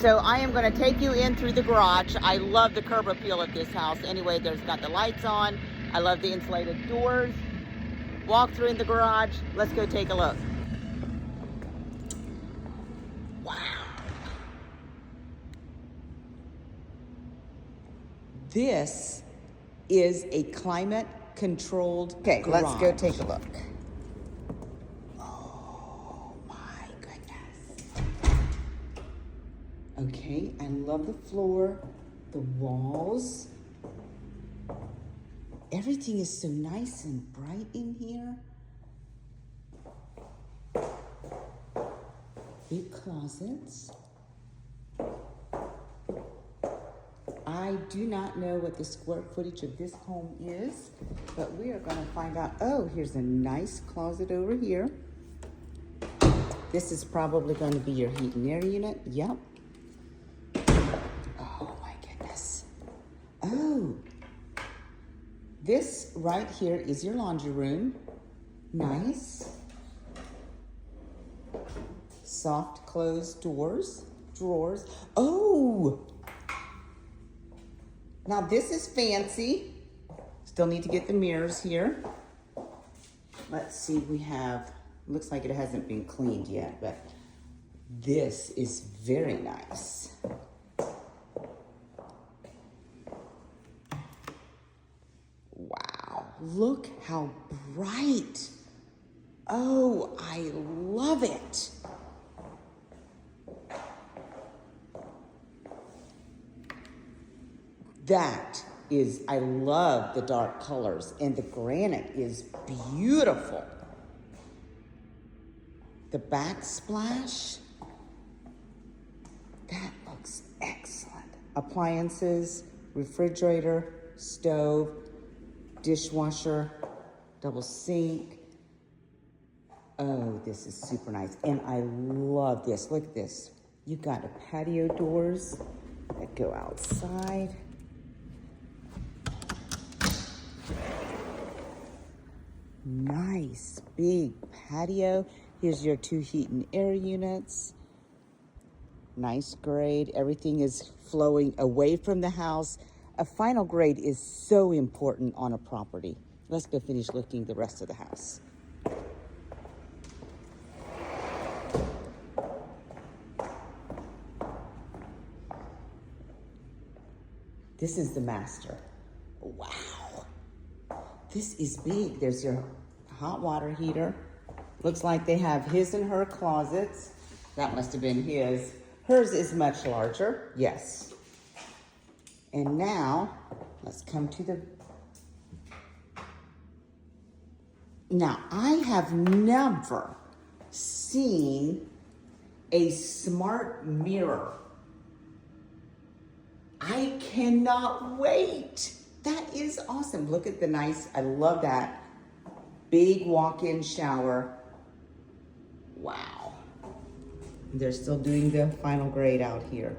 So I am going to take you in through the garage. I love the curb appeal of this house. Anyway, there's got the lights on. I love the insulated doors. Walk through in the garage. Let's go take a look. Wow. This is a climate controlled garage. Okay, let's go take a look. Oh my goodness. Okay, I love the floor, the walls. Everything is so nice and bright in here. Big closets. I do not know what the square footage of this home is, but we are going to find out. Oh, here's a nice closet over here. This is probably going to be your heat and air unit. Yep. Oh my goodness. Oh, this right here is your laundry room. Nice. Soft closed drawers. Oh! Now this is fancy. Still need to get the mirrors here. Let's see, we have, looks like it hasn't been cleaned yet, but this is very nice. Wow, look how bright. Oh, I love it. That is, I love the dark colors, and the granite is beautiful. The backsplash, that looks excellent. Appliances, refrigerator, stove, dishwasher, double sink. Oh, this is super nice. And I love this. Look at this. You've got a patio doors that go outside. Nice big patio. Here's your 2 heat and air units. Nice grade. Everything is flowing away from the house. A final grade is so important on a property. Let's go finish looking the rest of the house. This is the master. Wow. This is big. There's your hot water heater. Looks like they have his and her closets. That must have been his. Hers is much larger. Yes. And now, let's come to the... Now, I have never seen a smart mirror. I cannot wait. That is awesome. Look at the nice, I love that. Big walk-in shower. Wow. They're still doing the final grade out here.